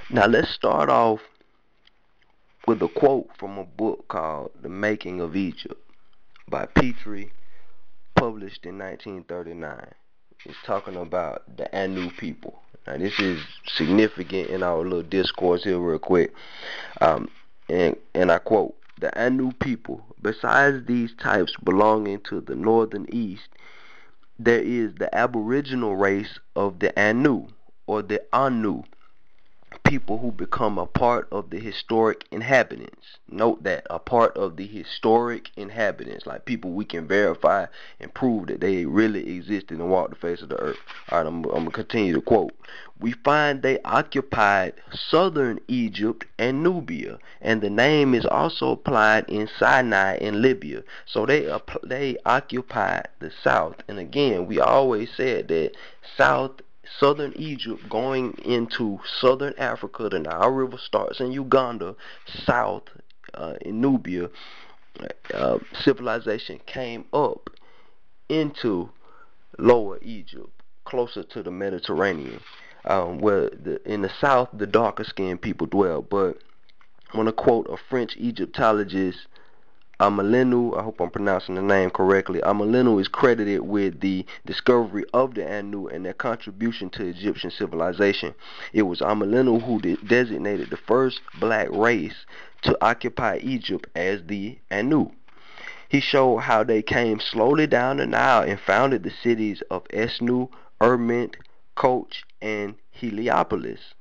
Now let's start off with a quote from a book called The Making of Egypt by Petrie, published in 1939. It's talking about the Anu people. Now this is significant in our little discourse here real quick. Um, and I quote, the Anu people, besides these types belonging to the northern east, there is the aboriginal race of the Anu, or the Anu, people who become a part of the historic inhabitants. Note that, a part of the historic inhabitants, like people we can verify and prove that they really existed and walked the face of the earth. All right, I'm going to continue to quote. We find they occupied southern Egypt and Nubia, and the name is also applied in Sinai and Libya. So they occupied the south. And again, we always said that southern Egypt going into southern Africa. The Nile River starts in Uganda, south in Nubia. Civilization came up into lower Egypt, closer to the Mediterranean, where in the south the darker skinned people dwell. But I want to quote a French Egyptologist, Amelinu, I hope I'm pronouncing the name correctly. Amelinu is credited with the discovery of the Anu and their contribution to Egyptian civilization. It was Amelinu who designated the first black race to occupy Egypt as the Anu. He showed how they came slowly down the Nile and founded the cities of Esnu, Ermint, Koch, and Heliopolis.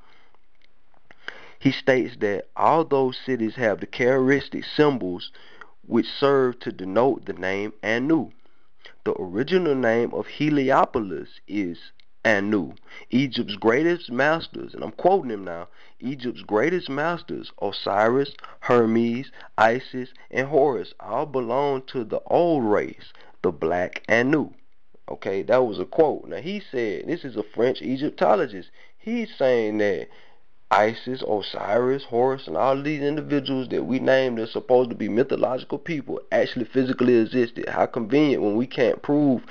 He states that all those cities have the characteristic symbols which serve to denote the name Anu. The original name of Heliopolis is Anu. Egypt's greatest masters, and I'm quoting him now, Egypt's greatest masters, Osiris, Hermes, Isis, and Horus, all belong to the old race, the black Anu. Okay, that was a quote. Now he said, this is a French Egyptologist. He's saying that Isis, Osiris, Horus, and all of these individuals that we named as supposed to be mythological people actually physically existed. How convenient when we can't prove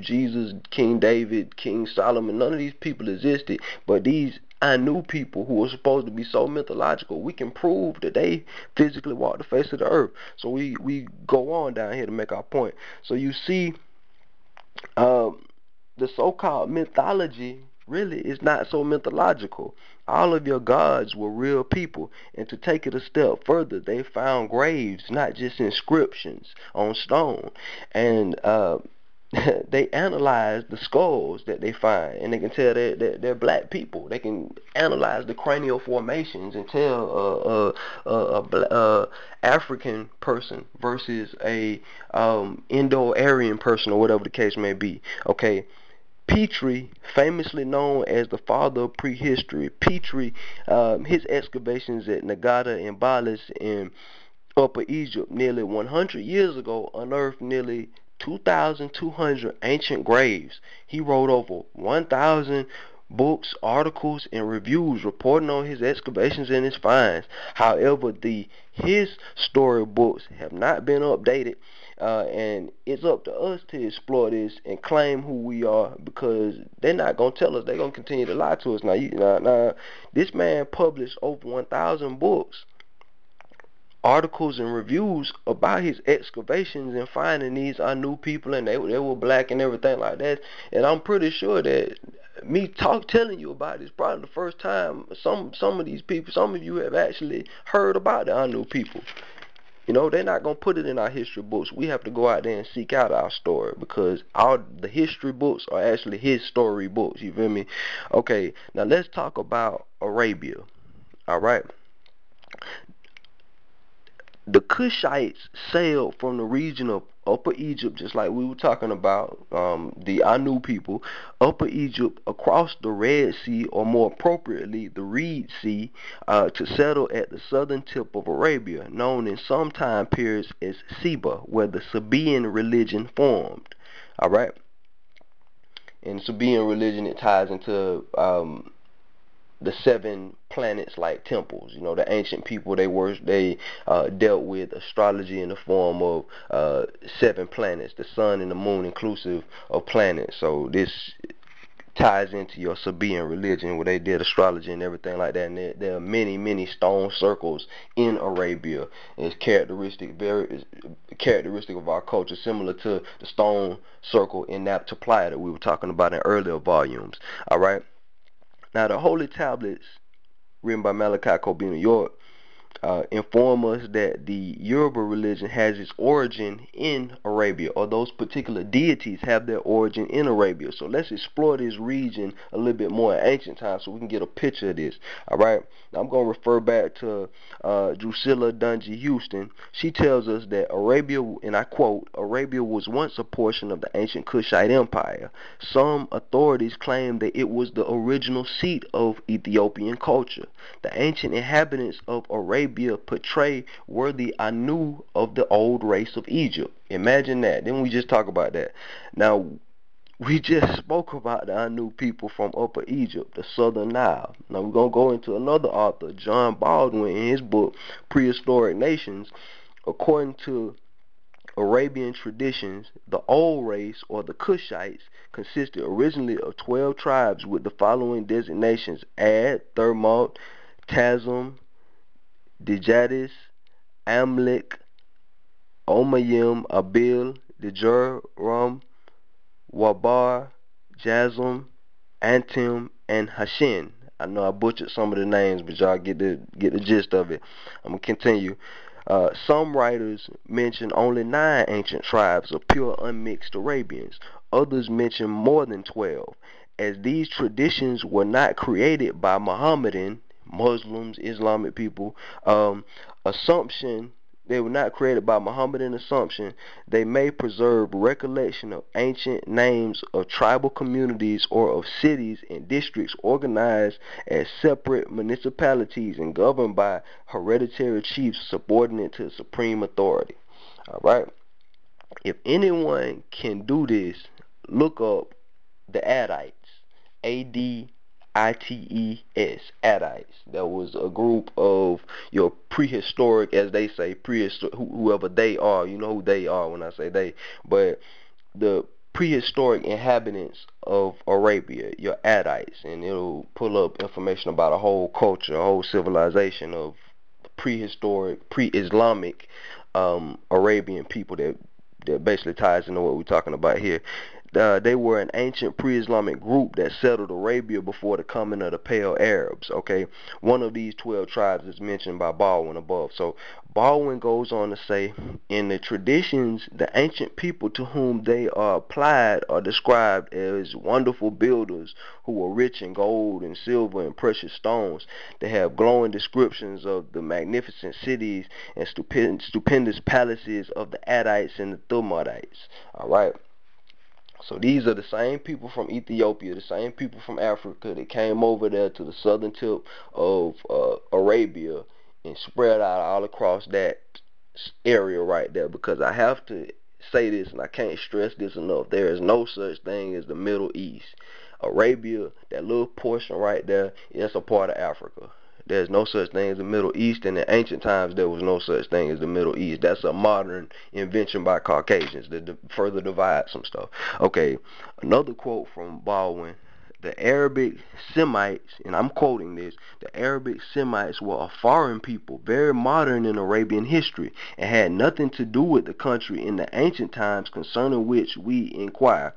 Jesus, King David, King Solomon, none of these people existed, but these Anu people who are supposed to be so mythological, we can prove that they physically walk the face of the earth. So we go on down here to make our point. So you see, the so-called mythology really is not so mythological. All of your gods were real people. And to take it a step further, they found graves, not just inscriptions on stone. And they analyze the skulls that they find, and they can tell that they're black people. They can analyze the cranial formations and tell a African person versus a Indo-Aryan person, or whatever the case may be. Okay. Petrie, famously known as the father of prehistory, Petrie, his excavations at Nagata and Balis in Upper Egypt nearly 100 years ago unearthed nearly 2,200 ancient graves. He wrote over 1,000 books, articles, and reviews reporting on his excavations and his finds. However, his storybooks have not been updated, and it's up to us to explore this and claim who we are, because they're not going to tell us. They're going to continue to lie to us. Now, this man published over 1,000 books, articles, and reviews about his excavations and finding these Anu people, and they were black and everything like that. And I'm pretty sure that me telling you about it is probably the first time some of these people, some of you have actually heard about the Anu people. You know, they're not going to put it in our history books. We have to go out there and seek out our story, because the history books are actually his story books. You feel me? Okay, now let's talk about Arabia. All right. The Cushites sailed from the region of Upper Egypt, just like we were talking about, the Anu people, Upper Egypt, across the Red Sea, or more appropriately, the Reed Sea, to settle at the southern tip of Arabia, known in some time periods as Seba, where the Sabaean religion formed. All right? In Sabaean religion, it ties into the 7 planets-like temples. You know, the ancient people, they dealt with astrology in the form of 7 planets, the sun and the moon inclusive of planets. So this ties into your Sabaean religion, where they did astrology and everything like that. And there are many stone circles in Arabia. And it's very characteristic of our culture, similar to the stone circle in Naphtali that we were talking about in earlier volumes. All right. Now, the holy tablets written by Malachi Kobina York inform us that the Yoruba religion has its origin in Arabia, or those particular deities have their origin in Arabia. So let's explore this region a little bit more in ancient times so we can get a picture of this. All right. Now I'm going to refer back to Drusilla Dungy Houston. She tells us that Arabia, and I quote, Arabia was once a portion of the ancient Kushite Empire. Some authorities claim that it was the original seat of Ethiopian culture. The ancient inhabitants of Arabia portray were the Anu of the old race of Egypt. Imagine that. Then we just talk about that. Now, we just spoke about the Anu people from Upper Egypt, the Southern Nile. Now we're going to go into another author, John Baldwin, in his book, Prehistoric Nations. According to Arabian traditions, the old race, or the Kushites, consisted originally of 12 tribes with the following designations: Ad, Thermont, Tazum, Dijadis, Amlik, Omayim, Abil, Dijerum, Wabar, Jazum, Antim, and Hashin. I know I butchered some of the names, but y'all get the gist of it. I'm gonna continue. Some writers mention only 9 ancient tribes of pure unmixed Arabians. Others mention more than 12. As these traditions were not created by Muslims, Islamic people, assumption, they were not created by Muhammadan assumption, they may preserve recollection of ancient names of tribal communities or of cities and districts organized as separate municipalities and governed by hereditary chiefs subordinate to supreme authority. All right. If anyone can do this, look up the Adites. A-D-I-T-E-S, Adites. That was a group of your prehistoric, as they say, whoever they are. You know who they are when I say they. But the prehistoric inhabitants of Arabia, your Adites, and it'll pull up information about a whole culture, a whole civilization of prehistoric, pre-Islamic Arabian people that basically ties into what we're talking about here. They were an ancient pre-Islamic group that settled Arabia before the coming of the Pale Arabs. Okay, one of these 12 tribes is mentioned by Baldwin above. So Baldwin goes on to say, in the traditions, the ancient people to whom they are applied are described as wonderful builders who were rich in gold and silver and precious stones. They have glowing descriptions of the magnificent cities and stupendous palaces of the Adites and the Thermodites. All right. So these are the same people from Ethiopia, the same people from Africa that came over there to the southern tip of Arabia and spread out all across that area right there. Because I have to say this, and I can't stress this enough, there is no such thing as the Middle East. Arabia, that little portion right there, is a part of Africa. There's no such thing as the Middle East, and in ancient times there was no such thing as the Middle East. That's a modern invention by Caucasians that further divide some stuff. Okay, another quote from Baldwin. The Arabic Semites, and I'm quoting this, the Arabic Semites were a foreign people, very modern in Arabian history, and had nothing to do with the country in the ancient times concerning which we inquire.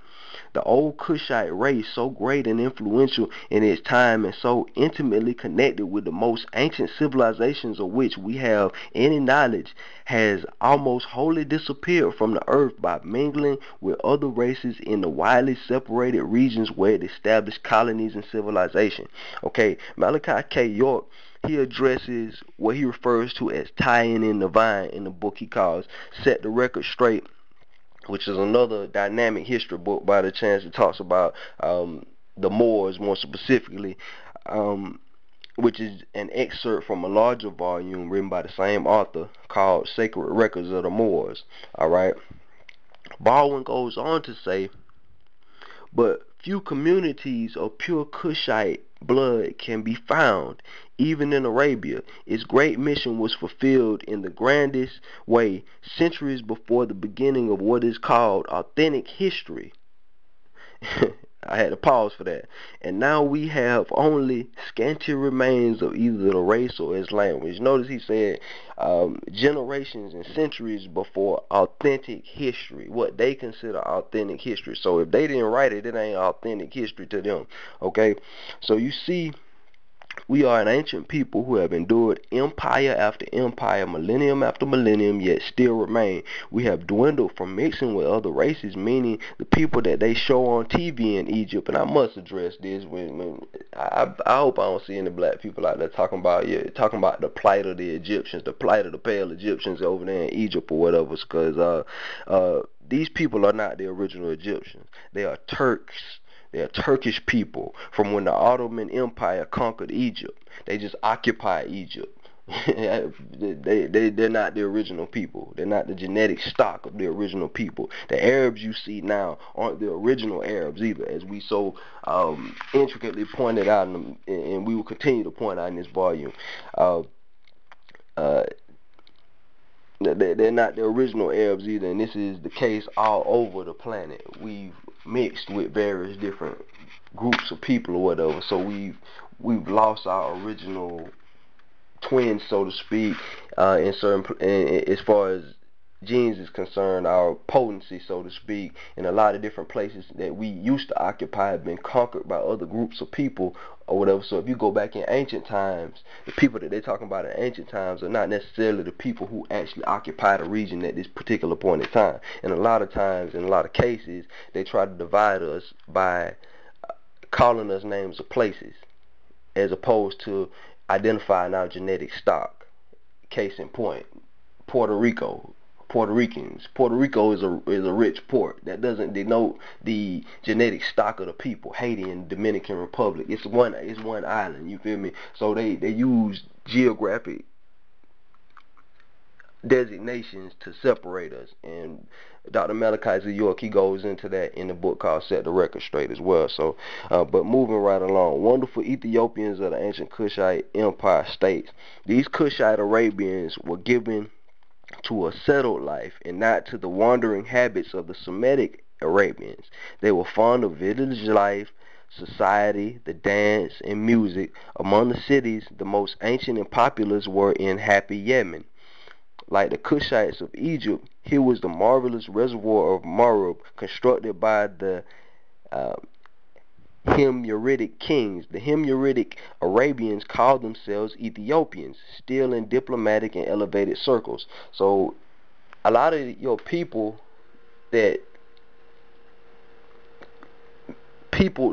The old Kushite race, so great and influential in its time and so intimately connected with the most ancient civilizations of which we have any knowledge, has almost wholly disappeared from the earth by mingling with other races in the widely separated regions where it established colonies and civilization. Okay, Malachi K. York, he addresses what he refers to as tying in the vine in the book he calls Set the Record Straight, which is another dynamic history book by the chance that talks about the Moors more specifically, which is an excerpt from a larger volume written by the same author called Sacred Records of the Moors. All right. Baldwin goes on to say, but few communities of pure Kushite blood can be found, even in Arabia. Its great mission was fulfilled in the grandest way centuries before the beginning of what is called authentic history. I had to pause for that. And now we have only scanty remains of either the race or its language. Notice he said generations and centuries before authentic history, what they consider authentic history. So if they didn't write it, it ain't authentic history to them. Okay? So you see, we are an ancient people who have endured empire after empire, millennium after millennium, yet still remain. We have dwindled from mixing with other races, meaning the people that they show on TV in Egypt. And I must address this when I hope I don't see any black people out there talking about the plight of the Egyptians, the plight of the pale Egyptians over there in Egypt or whatever, because these people are not the original Egyptians. They are Turks. They're Turkish people from when the Ottoman Empire conquered Egypt. They just occupied Egypt. They're not the original people. They're not the genetic stock of the original people. The Arabs you see now aren't the original Arabs either, as we so intricately pointed out, and we will continue to point out in this volume. They're not the original Arabs either, and this is the case all over the planet. We've mixed with various different groups of people or whatever, so we've lost our original twins, so to speak, as far as genes is concerned, our potency, so to speak, in a lot of different places that we used to occupy have been conquered by other groups of people or whatever. So if you go back in ancient times, the people that they're talking about in ancient times are not necessarily the people who actually occupied a region at this particular point in time. And a lot of times, in a lot of cases, they try to divide us by calling us names of places as opposed to identifying our genetic stock. Case in point, Puerto Rico. Puerto Ricans. Puerto Rico is a rich port. That doesn't denote the genetic stock of the people. Haiti and Dominican Republic. It's one island. You feel me? So they use geographic designations to separate us. And Dr. York, he goes into that in the book called Set the Record Straight as well. So, but moving right along, wonderful Ethiopians of the ancient Kushite Empire states. These Kushite Arabians were given to a settled life and not to the wandering habits of the Semitic Arabians. They were fond of village life, society, the dance, and music. Among the cities, the most ancient and populous were in happy Yemen. Like the Kushites of Egypt, here was the marvelous reservoir of Marub constructed by the Himyaritic kings. The Himyaritic Arabians called themselves Ethiopians, still in diplomatic and elevated circles. So a lot of your people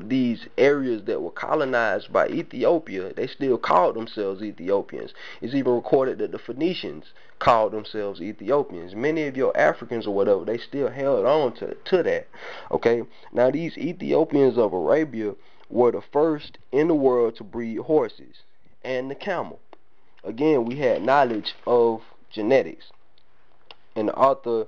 these areas that were colonized by Ethiopia, they still called themselves Ethiopians. It's even recorded that the Phoenicians called themselves Ethiopians. Many of your Africans or whatever, they still held on to that. Okay, now these Ethiopians of Arabia were the first in the world to breed horses and the camel. Again, we had knowledge of genetics. And the author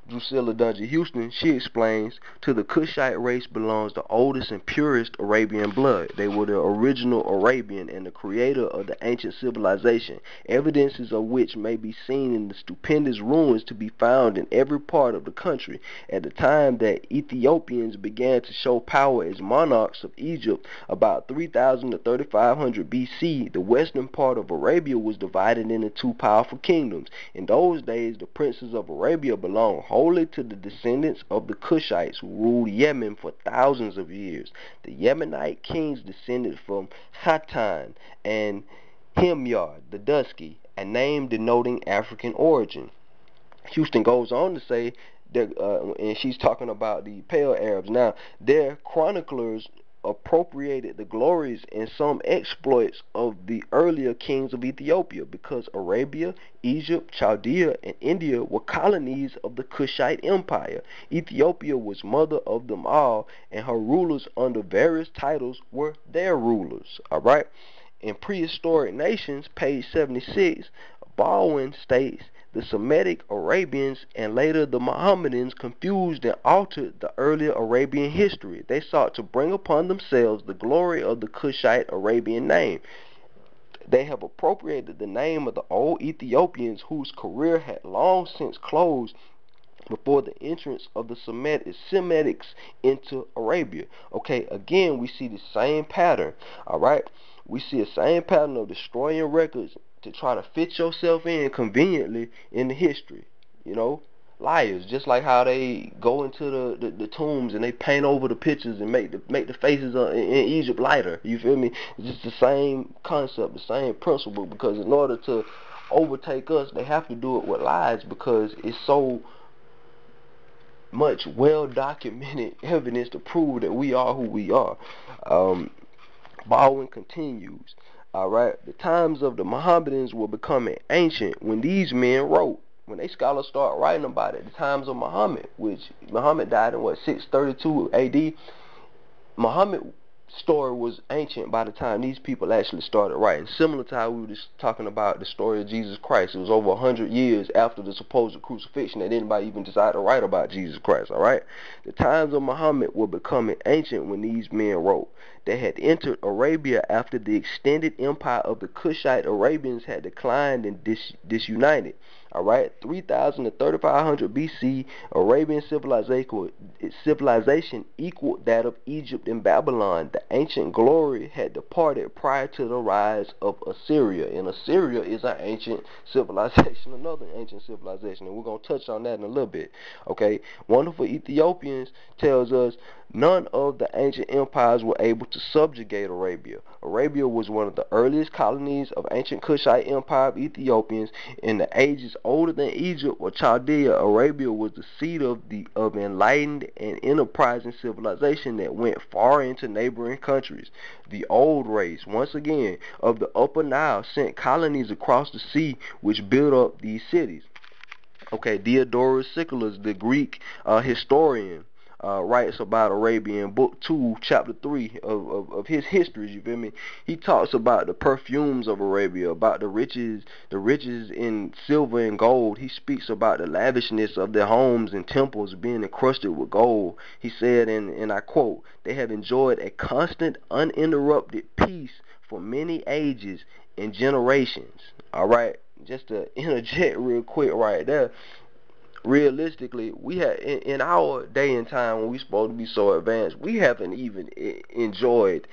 Drusilla Dungy Houston, she explains, to the Kushite race belongs the oldest and purest Arabian blood. They were the original Arabian and the creator of the ancient civilization, evidences of which may be seen in the stupendous ruins to be found in every part of the country. At the time that Ethiopians began to show power as monarchs of Egypt, about 3000 to 3500 BC, the western part of Arabia was divided into two powerful kingdoms. In those days, the princes of Arabia belonged wholly to the descendants of the Kushites who ruled Yemen for thousands of years. The Yemenite kings descended from Khatan and Himyar, the Dusky, a name denoting African origin. Houston goes on to say that, and she's talking about the Pale Arabs. Now, their chroniclers appropriated the glories and some exploits of the earlier kings of Ethiopia because Arabia, Egypt, Chaldea, and India were colonies of the Kushite Empire. Ethiopia was mother of them all, and her rulers under various titles were their rulers. Alright? In Prehistoric Nations, page 76, Baldwin states, the Semitic Arabians and later the Mohammedans confused and altered the earlier Arabian history. They sought to bring upon themselves the glory of the Kushite Arabian name. They have appropriated the name of the old Ethiopians whose career had long since closed before the entrance of the Semitics into Arabia. Okay, again, we see the same pattern, all right? We see the same pattern of destroying records to try to fit yourself in conveniently in the history, you know? Liars, just like how they go into the tombs and they paint over the pictures and make the faces in Egypt lighter. You feel me? It's just the same concept, the same principle. Because in order to overtake us, they have to do it with lies, because it's so much well documented evidence to prove that we are who we are. Baldwin continues. All right, the times of the Mohammedans were becoming ancient when these men wrote. When they scholars start writing about it, the times of Muhammad, which Muhammad died in 632 A.D. Muhammad's story was ancient by the time these people actually started writing. Similar to how we were just talking about the story of Jesus Christ. It was over 100 years after the supposed crucifixion that anybody even decided to write about Jesus Christ, all right? The times of Muhammad were becoming ancient when these men wrote. They had entered Arabia after the extended empire of the Kushite Arabians had declined and disunited. All right, 3,000 to 3,500 BC, Arabian civilization equaled that of Egypt and Babylon. The ancient glory had departed prior to the rise of Assyria, and Assyria is an ancient civilization, another ancient civilization, and we're going to touch on that in a little bit. Okay, Wonderful Ethiopians tells us none of the ancient empires were able to subjugate Arabia. Arabia was one of the earliest colonies of ancient Kushite empire of Ethiopians. In the ages older than Egypt or Chaldea, Arabia was the seat of enlightened and enterprising civilization that went far into neighboring countries. The old race, once again, of the Upper Nile sent colonies across the sea which built up these cities. Okay, Diodorus Siculus, the Greek historian, writes about Arabia in Book 2, Chapter 3 of his histories, you feel me? He talks about the perfumes of Arabia, about the riches in silver and gold. He speaks about the lavishness of their homes and temples being encrusted with gold. He said, and I quote, they have enjoyed a constant, uninterrupted peace for many ages and generations. All right, just to interject real quick right there, realistically, we have in our day and time when we supposed to be so advanced, we haven't even enjoyed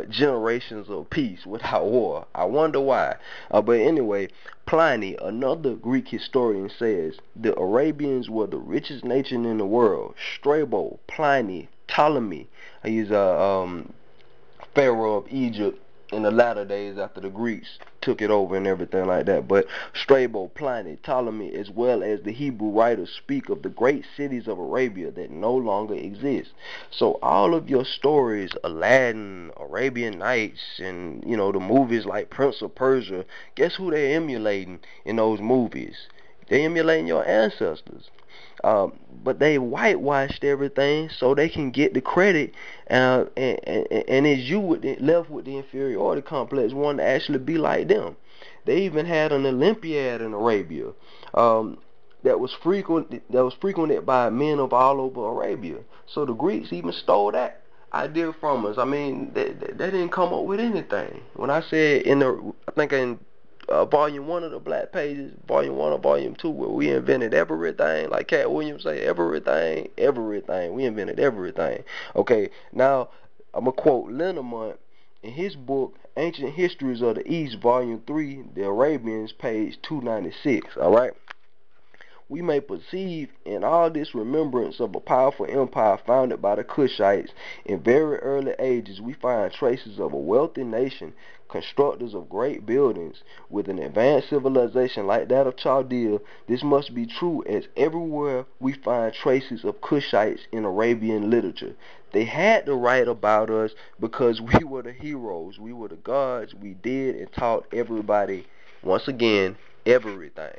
generations of peace without war. I wonder why. But anyway, Pliny, another Greek historian, says the Arabians were the richest nation in the world. Strabo, Pliny, Ptolemy, he's a pharaoh of Egypt in the latter days after the Greeks took it over and everything like that. But Strabo, Pliny, Ptolemy, as well as the Hebrew writers speak of the great cities of Arabia that no longer exist. So all of your stories, Aladdin, Arabian Nights, and the movies like Prince of Persia, guess who they're emulating in those movies? They're emulating your ancestors. But they whitewashed everything so they can get the credit, and it's you left with the inferiority complex, wanting to actually be like them. They even had an Olympiad in Arabia that was frequented by men of all over Arabia. So the Greeks even stole that idea from us. I mean, they didn't come up with anything. When I said I think in volume 1 of the Blackpages, volume 1 or volume 2, where we invented everything, like Cat Williams say, everything, we invented everything. Okay, now I'm going to quote Linnemont in his book, Ancient Histories of the East, volume 3, The Arabians, page 296, alright? We may perceive in all this remembrance of a powerful empire founded by the Kushites in very early ages, we find traces of a wealthy nation, constructors of great buildings, with an advanced civilization like that of Chaldea. This must be true, as everywhere we find traces of Kushites in Arabian literature. They had to write about us because we were the heroes, we were the gods, we did and taught everybody, once again, everything.